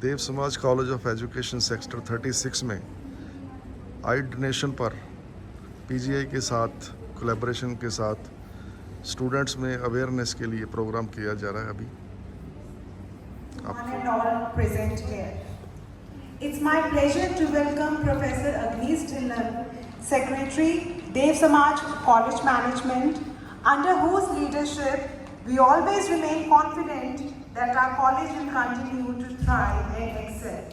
Dev Samaj college of education sector 36 में आई donation पर PGI के साथ कोलैबोरेशन के साथ स्टूडेंट्स में अवेयरनेस के लिए प्रोग्राम किया जा रहा है अभी। One and all present here. It's my pleasure to welcome Professor Agnes Dhillon, Secretary, Dev Samaj College Management, under whose leadership we always remain confident that our college will continue to thrive and excel.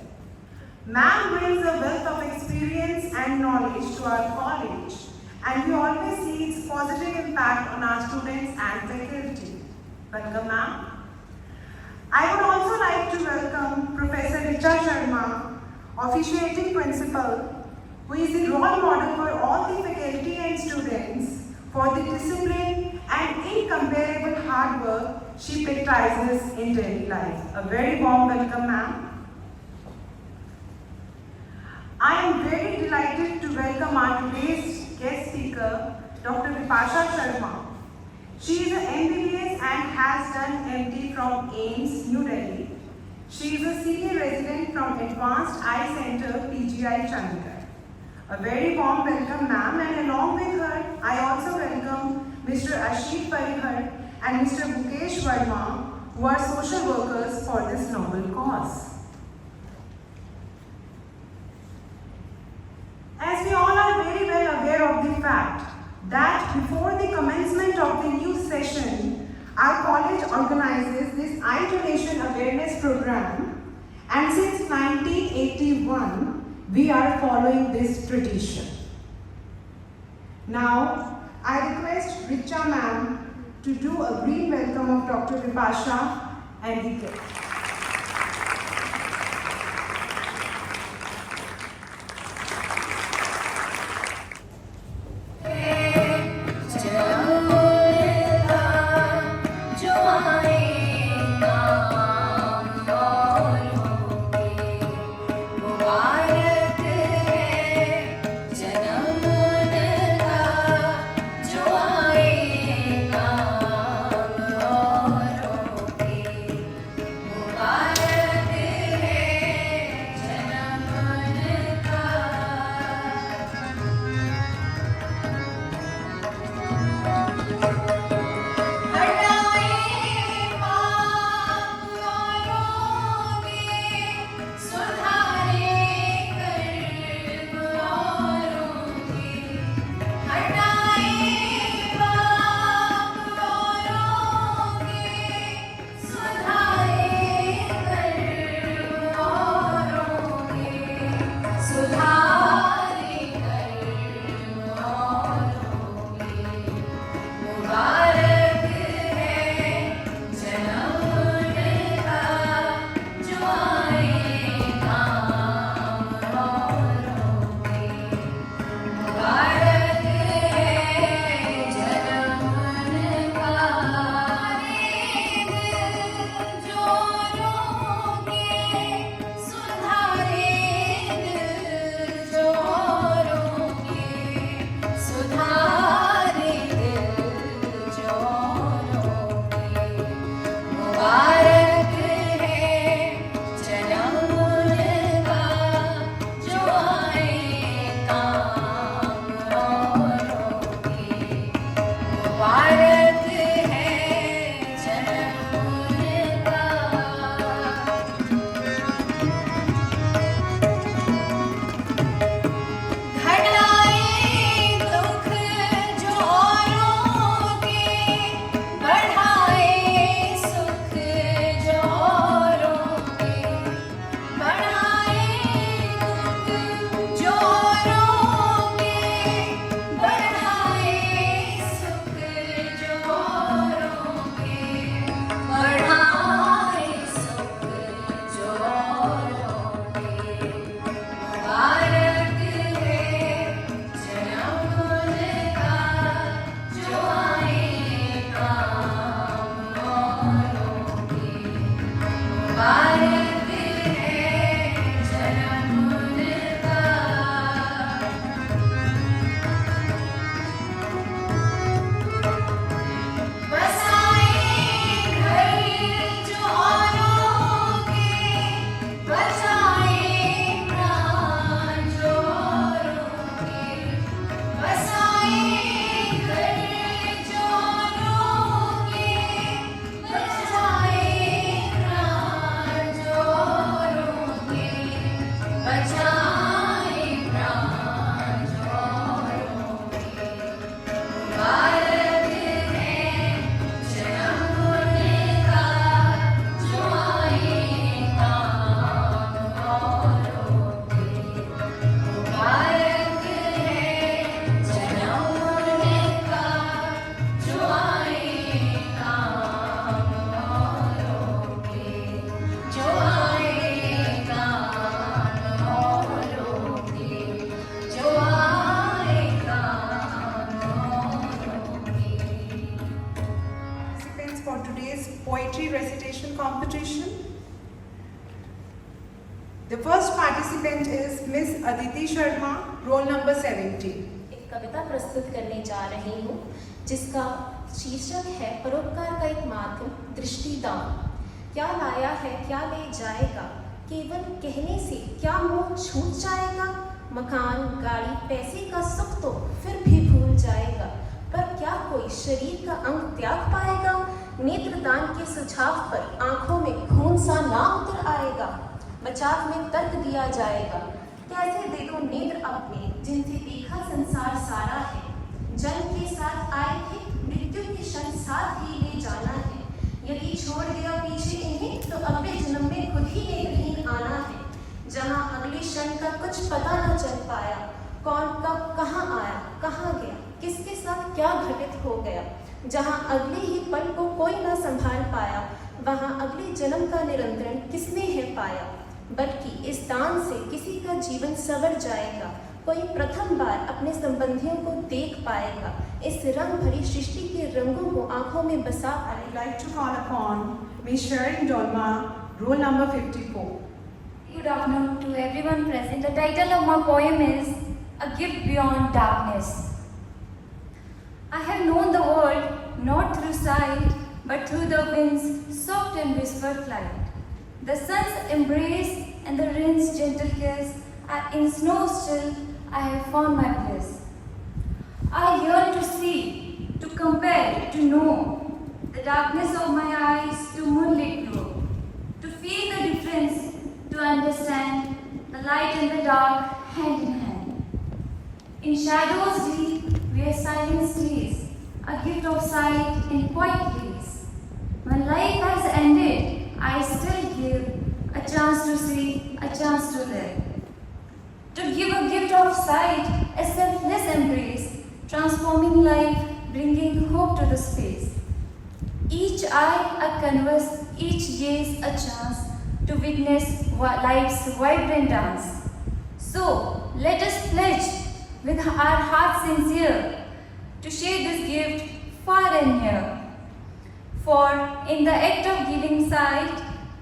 Ma'am brings a wealth of experience and knowledge to our college, and we always see its positive impact on our students and faculty. Welcome, ma'am. I would also like to welcome Professor Richa Sharma, officiating principal, who is the role model for all the faculty and students for the discipline and incomparable hard work she practices in daily life. A very warm welcome, ma'am. I am very delighted to welcome our today's guest speaker, Dr. Vipasha Sharma. She is an MBBS and has done MD from AIIMS, New Delhi. She is a senior resident from Advanced Eye Center, PGI, Chandigarh. A very warm welcome, ma'am, and along with her, I also welcome Mr. Ashit Parihar and Mr. Mukesh Verma, who are social workers for this noble cause. As we all are very well aware of the fact that before the commencement of the new session, our college organizes this eye donation awareness program, and since 1981, we are following this tradition. Now, I request Richa ma'am to do a green welcome of Dr. Vipasha and the guests. participant is Miss Aditi Sharma, roll number 70. एक कविता प्रस्तुत करने जा रही हूँ जिसका शीर्षक है परोपकार का एक माध्यम दृष्टिदान। क्या लाया है क्या ले जाएगा, केवल कहने से क्या मोह छूट जाएगा। मकान गाड़ी पैसे का सुख तो फिर भी भूल जाएगा, पर क्या कोई शरीर का अंग त्याग पाएगा। नेत्रदान के सुझाव पर आंखों में खून सा ना उतर आएगा, बचाव में तर्क दिया जाएगा। कैसे दे दो नेत्र अपने जिनसे देखा संसार सारा है। जन्म के साथ आए थे, मृत्यु के क्षण साथ ही ले जाना है। यदि छोड़ दिया पीछे इन्हें तो अगले जन्म में खुद ही नेत्रहीन आना है। जहाँ अगले क्षण का कुछ पता न चल पाया, कौन कब कहाँ आया कहाँ गया, किसके साथ क्या घटित हो गया। जहाँ अगले ही पल को कोई न संभाल पाया, वहाँ अगले जन्म का नियंत्रण किसने है पाया। बल्कि इस दान से किसी का जीवन संवर जाएगा, कोई प्रथम बार अपने संबंधियों को देख पाएगा। इस रंग भरी सृष्टि के रंगों को आंखों में बसा I पाएगा। would like to call upon Miss Sharon Dolma, roll number 54. Good afternoon to everyone present. The title of my poem is A Gift Beyond Darkness. I have known the world not through sight, but through the wind's soft and whisper flight. The sun's embrace and the rain's gentle kiss, in snow still I have found my bliss. I yearn to see, to compare, to know the darkness of my eyes to moonlit glow, to feel the difference, to understand the light and the dark hand in hand. In shadows deep, where silence stays, a gift of sight in quiet place. When life has ended, I still give a chance to see, a chance to live. To give a gift of sight, a selfless embrace, transforming life, bringing hope to the space. Each eye a canvas, each gaze a chance to witness life's vibrant dance. So let us pledge with our hearts sincere to share this gift far and near. For in the act of giving sight,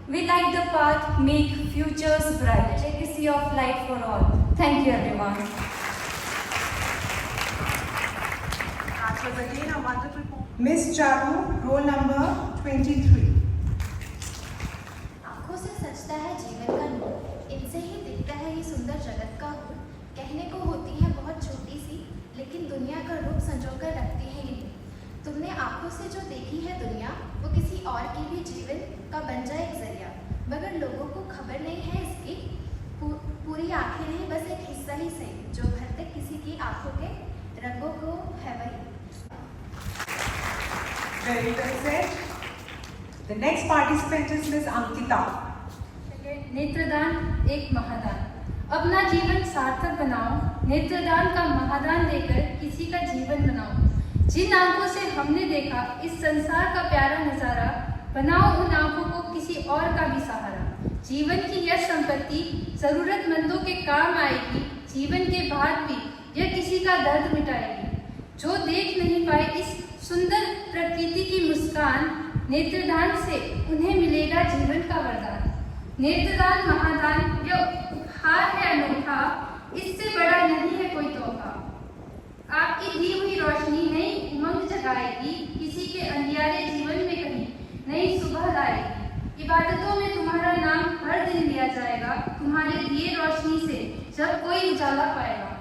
we light the path, make futures bright. Legacy of light for all. Thank you, everyone. That was again a wonderful poem. Miss Charu, roll number 23. आँखों से सजता है जीवन का नूर, इनसे ही दिखता है ये सुंदर जगत का हूर। कहने को होती है बहुत छोटी सी, लेकिन दुनिया का रूप संजोकर रखती है ये। तुमने आँखों से जो देखी है दुनिया, वो किसी और के भी जीवन का बन जाए एक जरिया। मगर लोगों को खबर नहीं है इसकी, पूरी आँखें नहीं बस एक हिस्सा ही सही, जो भर तक किसी की आँखों के रंगों को है वही। Very well said. The next participant is Miss Ankita. नेत्रदान एक महादान। अपना जीवन सार्थक बनाओ, नेत्रदान का महादान देकर किसी का जीवन बनाओ। जिन आंखों से हमने देखा इस संसार का प्यारा नजारा, बनाओ उन आंखों को किसी और का भी सहारा। जीवन की यह संपत्ति जरूरतमंदों के काम आएगी, जीवन के बाद भी यह किसी का दर्द मिटाएगी। जो देख नहीं पाए इस सुंदर प्रकृति की मुस्कान, नेत्रदान से उन्हें मिलेगा जीवन का वरदान। नेत्रदान महादान यह उपहार है अनोखा, इससे बड़ा नहीं है कोई तोहफा। आपकी दी हुई रोशनी नई उमंग जगाएगी, किसी के अंधियारे जीवन में कहीं नई सुबह लाएगी। इबादतों में तुम्हारा नाम हर दिन लिया जाएगा, तुम्हारे दिए रोशनी से जब कोई उजाला पाएगा।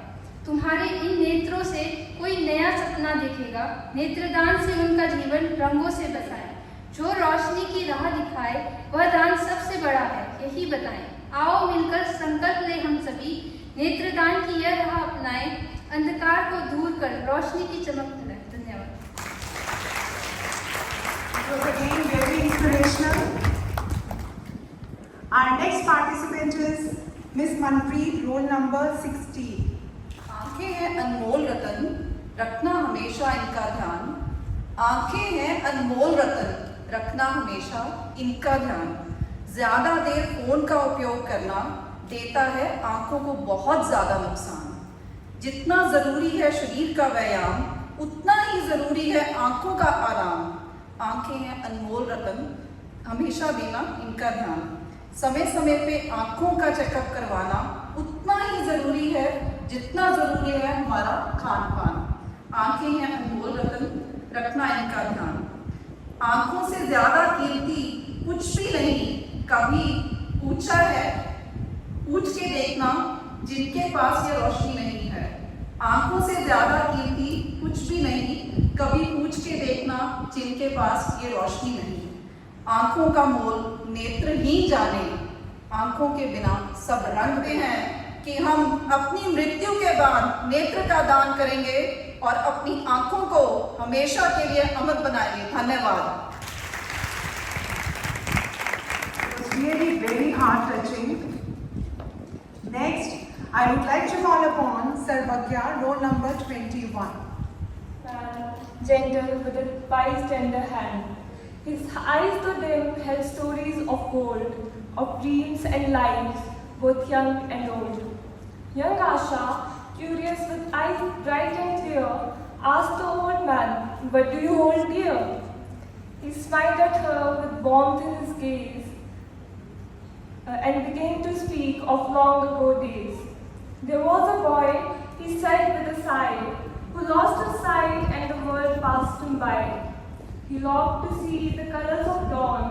तुम्हारे इन नेत्रों से कोई नया सपना देखेगा, नेत्रदान से उनका जीवन रंगों से बसाए। जो रोशनी की राह दिखाए वह दान सबसे बड़ा है, यही बताएं। आओ मिलकर संकल्प ले हम सभी, नेत्रदान की यह राह अपनाएं, अंधकार को दूर कर रोशनी की चमक दिलाएं। धन्यवाद। It was again very inspirational. Our next participant is Miss Manpreet, roll number 60. आंखें हैं अनमोल रतन, रखना हमेशा इनका ध्यान। आंखें हैं अनमोल रतन, रखना हमेशा इनका ध्यान। ज्यादा देर फोन का उपयोग करना देता है आंखों को बहुत ज्यादा नुकसान। जितना जरूरी है शरीर का व्यायाम, उतना ही जरूरी है आंखों का आराम। आंखें हैं अनमोल रतन, हमेशा देना इनका ध्यान। समय समय पे आंखों का चेकअप करवाना उतना ही जरूरी है जितना जरूरी है हमारा खान पान। आंखें हैं अनमोल रतन, रखना इनका ध्यान। आंखों से ज्यादा कीमती कुछ भी नहीं, कभी पूछा है पूछ के देखना जिनके पास ये रोशनी नहीं है। आंखों से ज्यादा कीमती कुछ भी नहीं, कभी पूछ के देखना जिनके पास ये रोशनी नहीं। आंखों का मोल नेत्र ही जाने, आंखों के बिना सब रंगते हैं कि हम अपनी मृत्यु के बाद नेत्र का दान करेंगे और अपनी आंखों को हमेशा के लिए अमर बनाएंगे। धन्यवाद। It was really very heart-touching. Next, I would like to call upon Sarvagya, roll number 21. Gentle with a bystander hand. His eyes though dim held stories of gold, of dreams and lives, both young and old. Young Asha, curious with eyes bright and clear, asked the old man, "What do you hold dear?" He smiled at her with warmth in his gaze, and began to speak of long ago days. There was a boy, he said with a sigh, who lost his sight and the world passed him by. He longed to see the colors of dawn,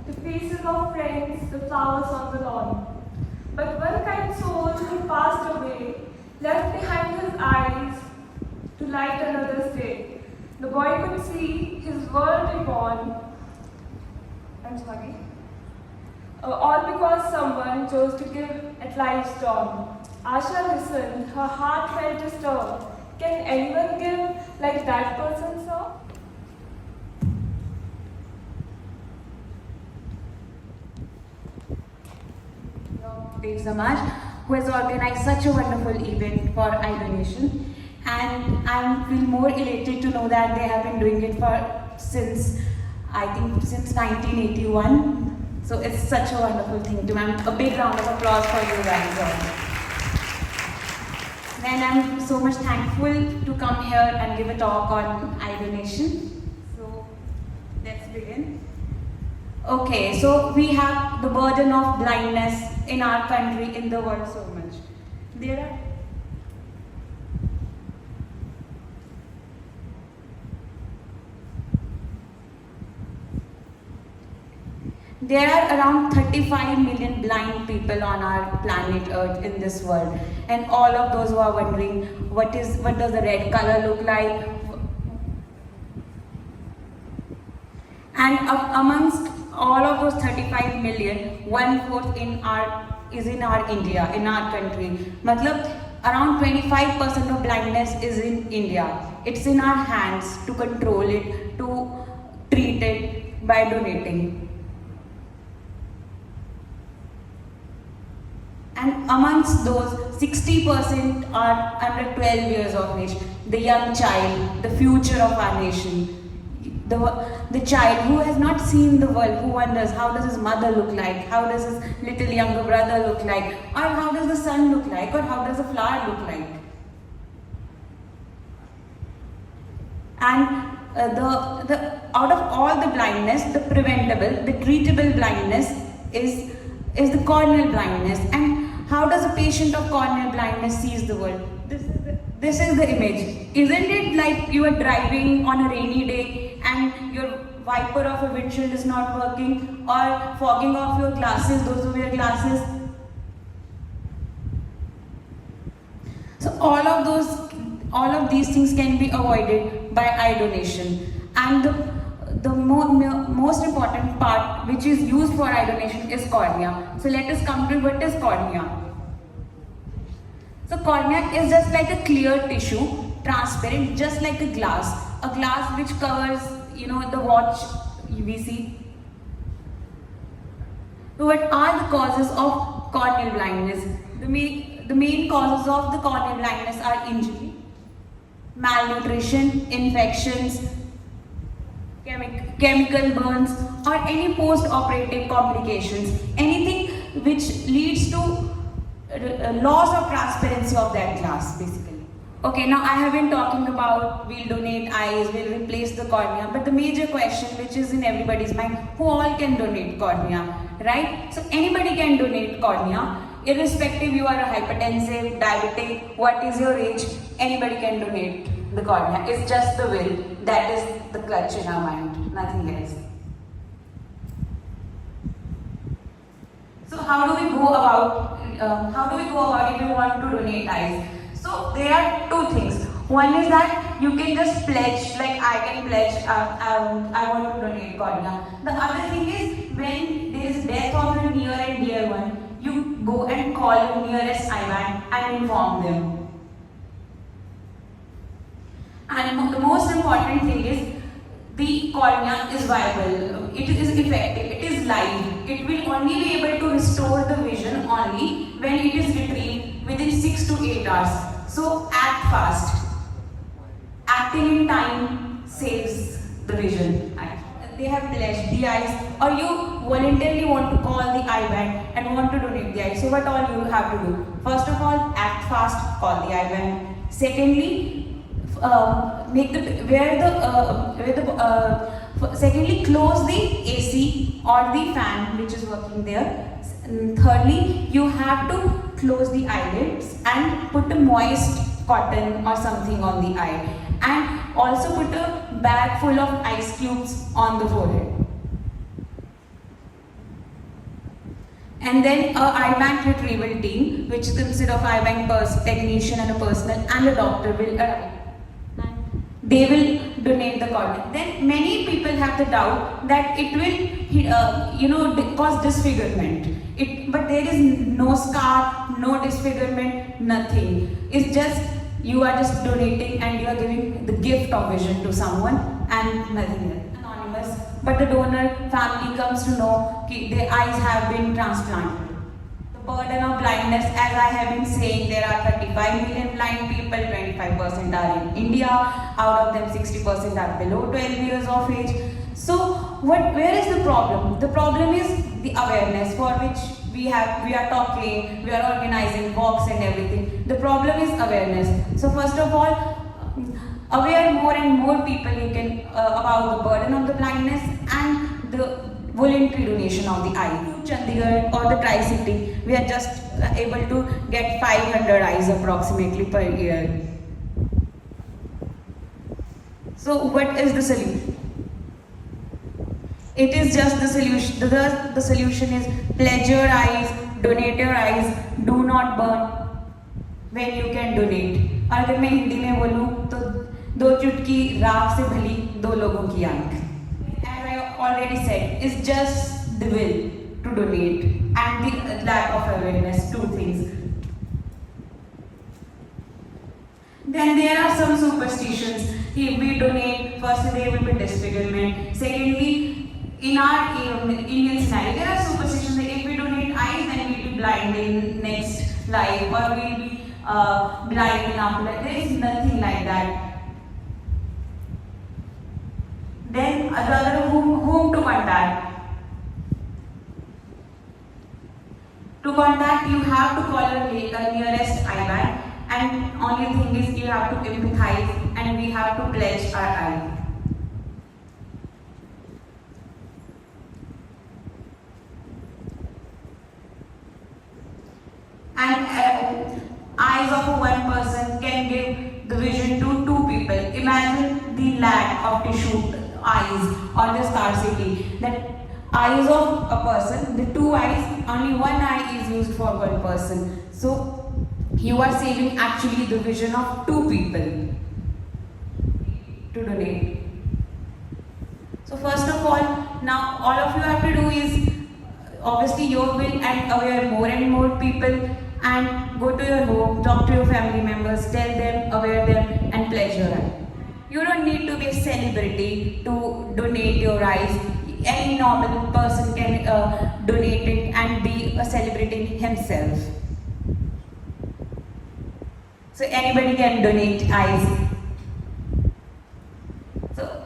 the faces of friends, the flowers on the lawn. But one kind soul who passed away left behind his eyes to light another's day. The boy could see his world reborn. I'm sorry. All because someone chose to give at life's dawn. Asha listened, her heart felt a stir. Can anyone give like that person, sir? Dev Samaj, who has organized such a wonderful event for eye donation, and I feel more elated to know that they have been doing it since 1981. So it's such a wonderful thing to do. A big round of applause for you guys all. And I'm so much thankful to come here and give a talk on eye donation. So let's begin. Okay, so we have the burden of blindness in our country, in the world so much. There are around 35 million blind people on our planet Earth in this world, and all of those who are wondering what does the red color look like, and amongst all of those 35 million, 1/4 is in our India, in our country. Matlab, around 25% of blindness is in India. It's in our hands to control it, to treat it by donating. And amongst those, 60% are under 12 years of age, the young child, the future of our nation. The child who has not seen the world, who wonders how does his mother look like, how does his little younger brother look like, or how does the sun look like, or how does the flower look like. And out of all the blindness, the preventable, the treatable blindness is the corneal blindness. And how does a patient of corneal blindness sees the world? This is the image. Isn't it like you are driving on a rainy day and your wiper of a windshield is not working, or fogging off your glasses, those who wear glasses? So all of these things can be avoided by eye donation. And the most important part which is used for eye donation is cornea. So let us come to what is cornea. So cornea is just like a clear tissue, transparent, just like a glass which covers, the watch we see. So what are the causes of corneal blindness? The main causes of the corneal blindness are injury, malnutrition, infections, chemical burns, or any post-operative complications, anything which leads to loss of transparency of that glass, basically. Okay, now I have been talking about we'll donate eyes, we'll replace the cornea, but the major question which is in everybody's mind, who all can donate cornea? right? So anybody can donate cornea, irrespective you are a hypertensive, diabetic, what is your age, anybody can donate the cornea. It's just the will, that is the clutch in our mind, nothing else. So how do we go about if you want to donate eyes? So there are two things. One is that you can just pledge, like I can pledge, I want to donate cornea. The other thing is when there is death of a near and dear one, you go and call the nearest eye bank and inform them. And the most important thing is the cornea is viable, it is effective, it is live. It will only be able to restore the vision only when it is retrieved within 6 to 8 hours. So act fast. Acting in time saves the vision. They have pledged the eyes, or you voluntarily want to call the eye bank and want to donate the eyes. So what all you have to do? First of all, act fast, call the eye bank. Secondly, secondly, close the AC or the fan which is working there. Thirdly, you have to close the eyelids and put a moist cotton or something on the eye, and also put a bag full of ice cubes on the forehead. And then a eye bank retrieval team, which consists of eye bank technician and a personnel and a doctor will arrive. They will donate the cornea. Then many people have the doubt that it will, cause disfigurement. But there is no scar, no disfigurement, nothing. It's just you are just donating and you are giving the gift of vision to someone and nothing else. Anonymous, but the donor family comes to know that their eyes have been transplanted. The burden of blindness, as I have been saying, there are 35 million blind people, 25% are in India, out of them 60% are below 12 years of age. So where is the problem? The problem is the awareness, for which we are talking, we are organizing walks and everything. The problem is awareness. So first of all, aware more and more people about the burden of the blindness and the voluntary donation of the eye. Chandigarh or the Tri-City, we are just able to get 500 eyes approximately per year. So what is the solution? It is just the solution. The solution is pledge your eyes, donate your eyes, do not burn when you can donate. और अगर मैं हिंदी में बोलूँ तो दो चुटकी राख से भली दो लोगों की आंख. As I already said, it's just the will to donate and the lack of awareness, two things. Then there are some superstitions. If we donate, first there will be disfigurement. Secondly, in our Indian scenario, there are superstitions that if we donate eyes, then we will be blind in next life, or we will be blind in afterlife. There is nothing like that. Then another, whom to contact? To contact, you have to call your nearest eye bank, and only thing is you have to empathize and we have to pledge our eye. And eyes of one person can give the vision to two people. Imagine the lack of tissue eyes or the scarcity. That eyes of a person, the two eyes, only one eye is used for one person. So you are saving actually the vision of two people to donate. So first of all, now all of you have to do is obviously your will and aware more and more people, and go to your home, talk to your family members, tell them, aware them, and pledge your eye. You don't need to be a celebrity to donate your eyes. Any normal person can donate it and be a celebrity himself. So anybody can donate eyes. So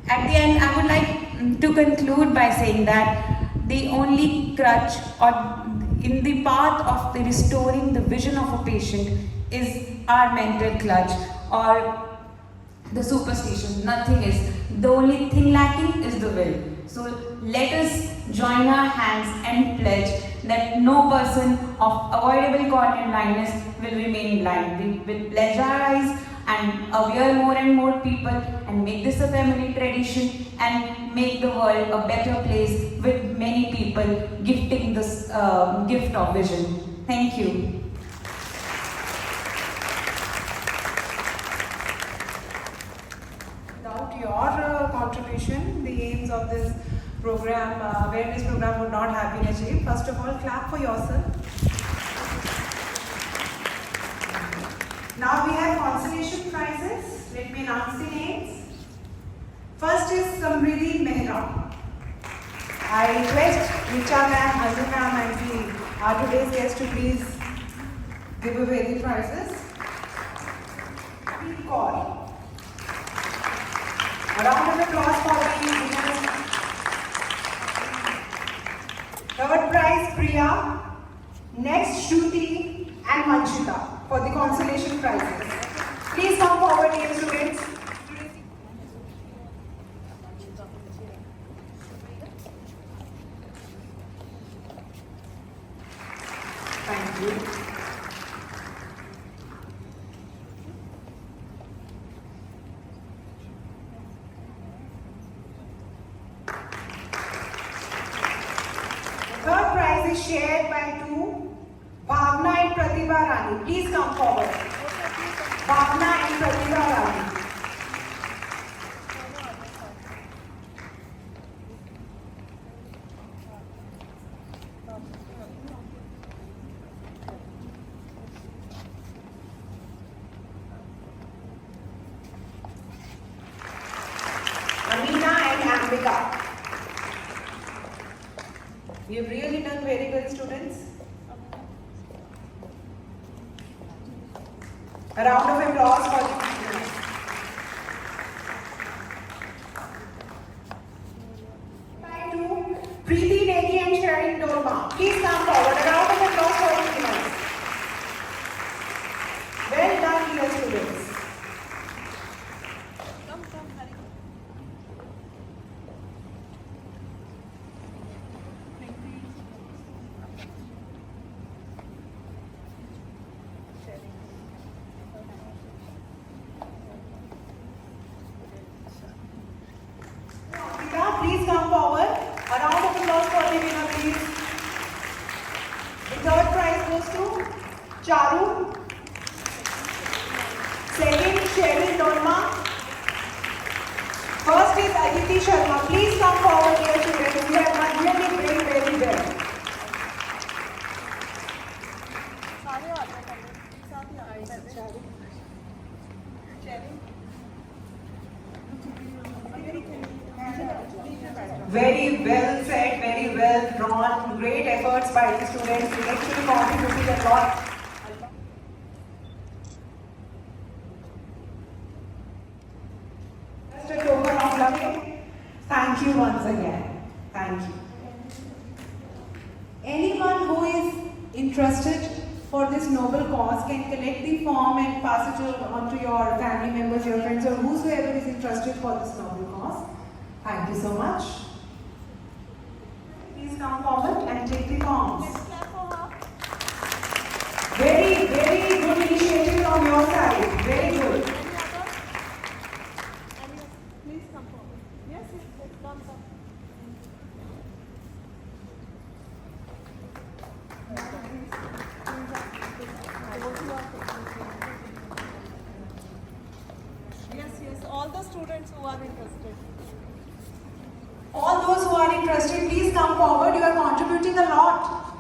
at the end, I would like to conclude by saying that the only crutch or in the path of the restoring the vision of a patient is our mental clutch or the superstition. Nothing is. The only thing lacking is the will. So let us join our hands and pledge that no person of avoidable corneal blindness will remain blind. We will pledge our eyes and aware more and more people and make this a family tradition and make the world a better place with many people gifting this gift of vision. Thank you. Without your contribution, the aims of this program, awareness program would not have been achieved. First of all, clap for yourself. Now we have consolation prizes. Let me announce the names. First is Samriddhi Mehra. I request Richa ma'am, Anu ma'am and our today's guest to please give away the prizes. Please call. A round of applause for the winners. Third prize, Priya. Next, Shruti and Manchita for the consolation prizes. Please come forward, dear students. Thank you. Third prize is shared by two, Bhavna and Pratibha Rani. Please come forward. Bhavna and Pratibha Rani. Amina and Ambika. You've really done very good, students. A round of applause for the students. By two, Preeti Negi and Sharon Dolma. Please come forward. A round of applause for the winners. Well done, dear students. Please come forward. A round of applause for the winner, please. The third prize goes to Charu. Second, Cheryl Dolma. First is Aditi Sharma. Please come forward, dear students. You have done really very well. Very well said, very well drawn, great efforts by the students. They actually contributed a lot. Just a token of love. Thank you once again. Thank you. Anyone who is interested for this noble cause can collect the form and pass it on to your family members, your friends, or whosoever is interested for this noble cause. Thank you so much. Please come forward and take the forms. Very good initiative on your side. Very good. Please come forward. Yes, come. Yes, all the students who are interested. All those who are interested, please come forward. You are contributing a lot.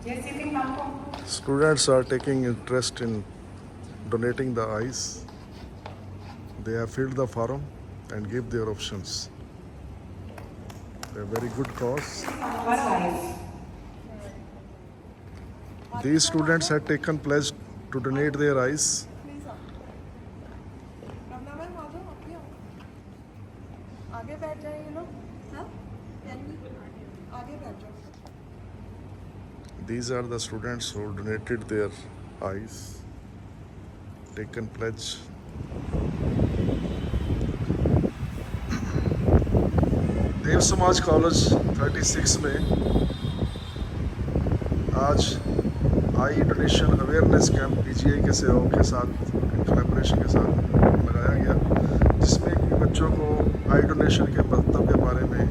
Yes, you can come forward. Students are taking interest in donating the eyes. They have filled the form and give their options. A very good cause. These students had taken pledge to donate their eyes. आगे बैठ जाइए लोग, हाँ? आगे बैठ जाओ. These are the students who donated their eyes. taken pledge. Dev Samaj college 36 में आज आई डोनेशन अवेयरनेस कैंप पीजीआई के सहयोग के साथ कोलैबोरेशन के साथ लगाया गया, जिसमें कि बच्चों को आई डोनेशन के महत्व के बारे में,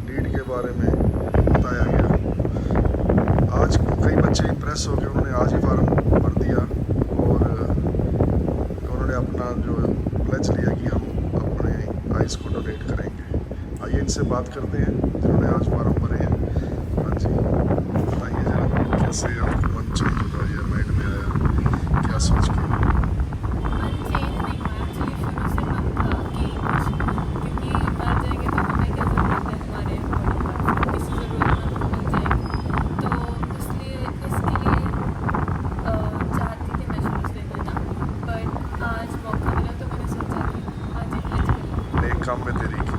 नीड के बारे में बताया गया। आज कई बच्चे इम्प्रेस हो गए, उन्होंने आज ही फार्म भर दिया और उन्होंने अपना जो प्लेज लिया कि हम अपने आइज़ को डोनेट करेंगे। आइए इनसे बात करते हैं जिन्होंने आज फार्म भरे हैं। हाँ जी, बताइए जरा कैसे आपको मन चेंज हुआ, ये माइंड में आया, क्या सोच के? नेक काम में तेरी की।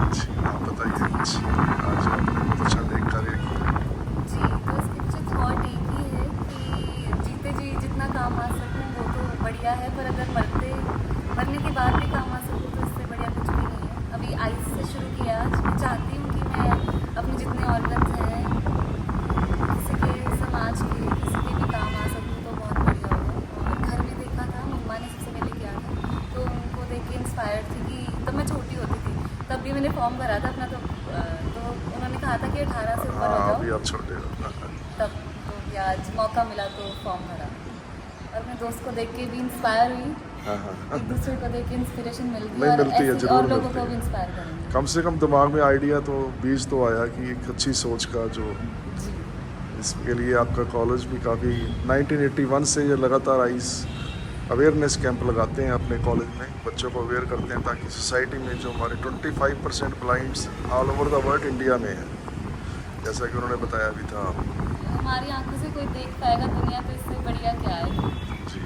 जी, आप बताइए कुछ। आज आपने बहुत अच्छा नेक कार्य किया। जी, तो इसके पीछे थॉट एक ही है कि जीते जी जितना काम आ सकूँ वो तो बढ़िया है, पर अगर मरने के बाद भी काम आ सकूँ तो इससे बढ़िया कुछ भी नहीं है। अभी आइस से शुरू किया। आज मैं चाहती हूँ कि मैं अपने जितने ऑर्गन्स हैं किसी के समाज के किसी के भी काम आ सकूँ तो बहुत बढ़िया होगा। और घर में देखा था, मम्मा ने सबसे पहले किया था, तो उनको देख के इंस्पायर थी कि तब मैं छोटी होती थी, तब भी मैंने फॉर्म भरा था अपना, तो उन्होंने कहा था कि 18 से ऊपर हो हाँ, जाओ, अभी आप छोटे हो। तब तो भी आज मौका मिला तो फॉर्म भरा। और अपने दोस्त को देख के भी इंस्पायर हुई, हाँ। एक दूसरे को देख के इंस्पिरेशन मिलती है नहीं, और मिलती है, ऐसे जरूर और लोगों मिलती को है। भी इंस्पायर करेंगे। कम से कम दिमाग में आइडिया तो बीज तो आया कि एक अच्छी सोच का जो जी, इसके लिए आपका कॉलेज भी काफ़ी 1981 से ये लगातार आइस अवेयरनेस कैंप लगाते हैं अपने कॉलेज में, बच्चों को अवेयर करते हैं ताकि सोसाइटी में जो हमारे 25% blinds all over the world India में है, जैसा कि उन्होंने बताया भी था। हमारी आंखों से कोई देख पाएगा दुनिया, तो इससे बढ़िया क्या है। जी,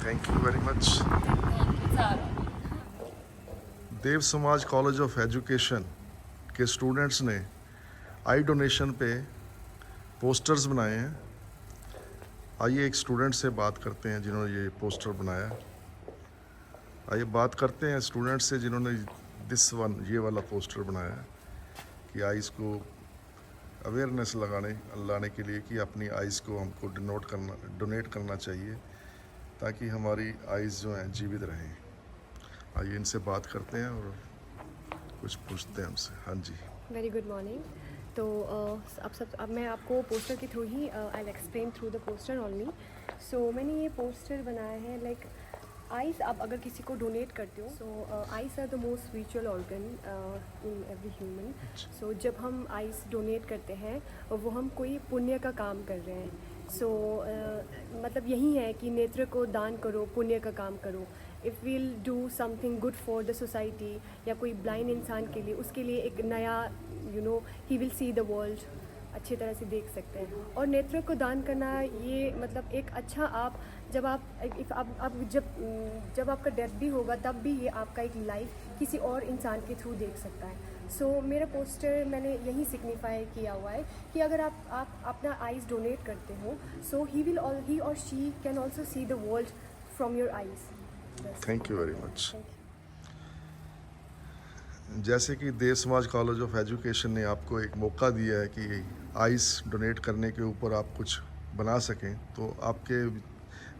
thank you very much. Thank you Sara. Dev Samaj college of education के स्टूडेंट्स ने आई डोनेशन पे पोस्टर्स बनाए हैं। आइए एक स्टूडेंट से बात करते हैं जिन्होंने ये पोस्टर बनाया। आइए बात करते हैं स्टूडेंट से जिन्होंने ये वाला पोस्टर बनाया कि आइज़ को अवेयरनेस लाने के लिए कि अपनी आइज़ को हमको डोनेट करना चाहिए ताकि हमारी आइज़ जो हैं जीवित रहें। आइए इनसे बात करते हैं और कुछ पूछते हैं हमसे। हाँ जी, वेरी गुड मॉर्निंग। तो अब मैं आपको पोस्टर के थ्रू ही I explain through the poster only. So मैंने ये पोस्टर बनाया है लाइक आइज़ आप अगर किसी को डोनेट करते हो, so eyes are the most spiritual organ in every human. So जब हम आइज़ डोनेट करते हैं वो हम कोई पुण्य का काम कर रहे हैं। सो मतलब यही है कि नेत्र को दान करो, पुण्य का काम करो। If we'll do something good for the society या कोई ब्लाइंड इंसान के लिए, उसके लिए एक नया he will see the world, अच्छी तरह से देख सकते हैं। और नेत्र को दान करना ये मतलब एक अच्छा आप जब आपका डेथ भी होगा तब भी ये आपका एक लाइफ किसी और इंसान के थ्रू देख सकता है। सो मेरा पोस्टर मैंने यही सिग्निफाई किया हुआ है कि अगर आप अपना आइज़ डोनेट करते हो, सो ही और she can also see the world from your eyes. Thank you very much. जैसे कि देव समाज कॉलेज ऑफ एजुकेशन ने आपको एक मौका दिया है कि आइस डोनेट करने के ऊपर आप कुछ बना सकें, तो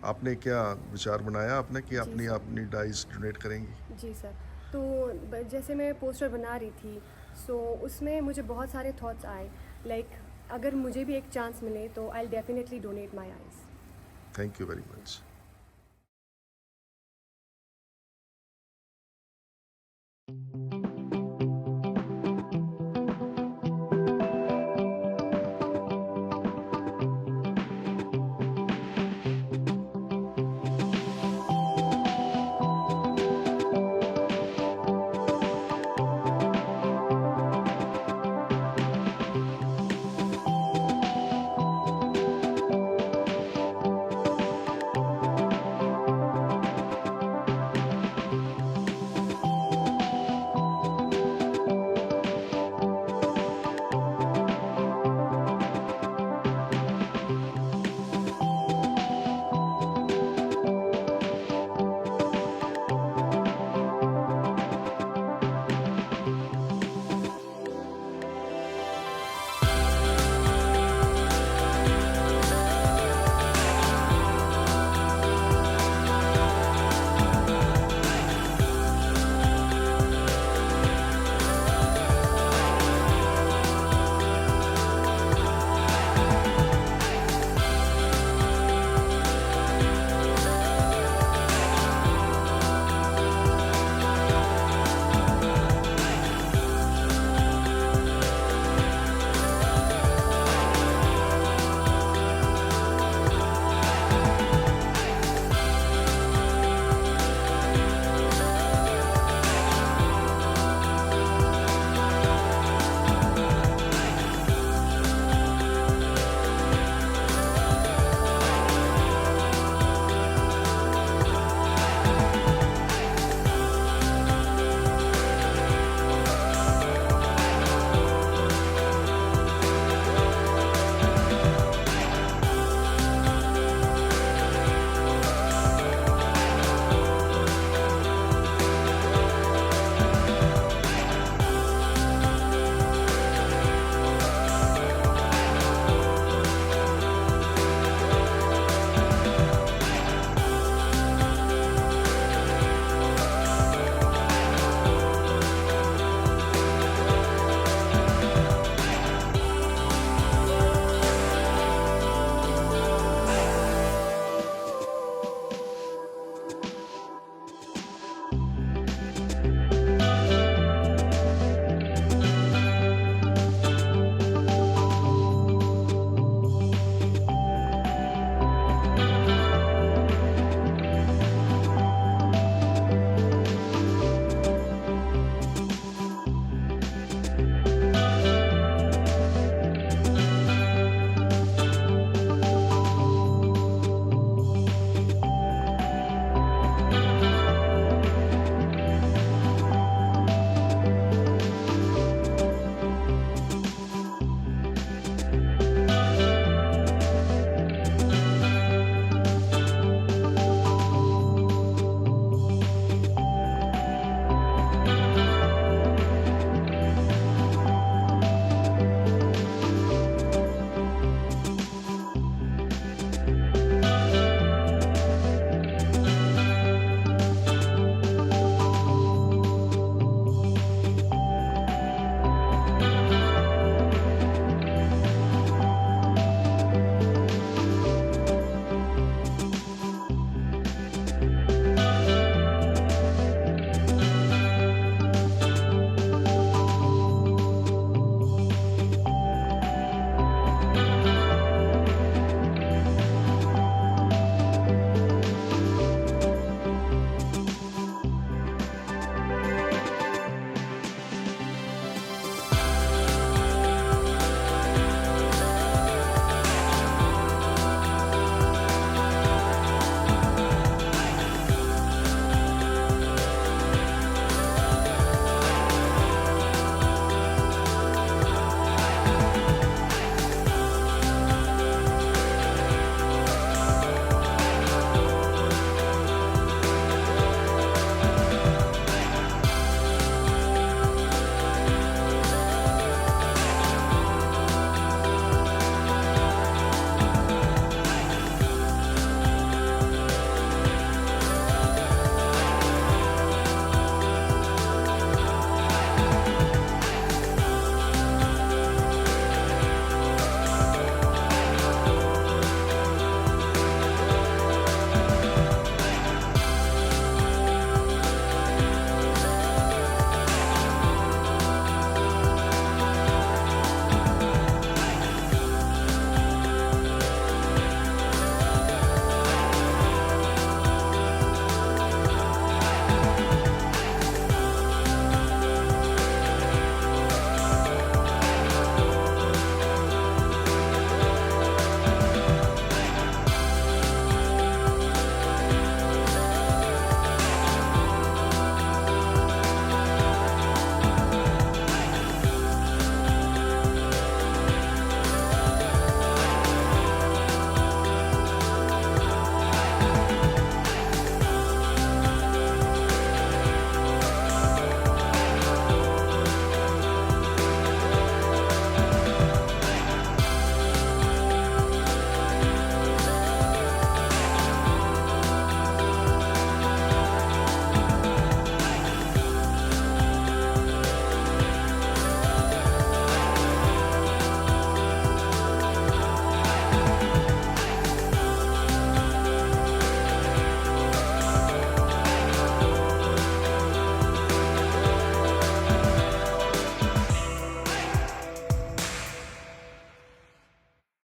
आपने क्या विचार बनाया आपने कि अपनी आइस डोनेट करेंगी? जी सर, तो जैसे मैं पोस्टर बना रही थी, सो उसमें मुझे बहुत सारे थॉट्स आए लाइक अगर मुझे भी एक चांस मिले तो I will definitely donate my eyes. Thank you very much.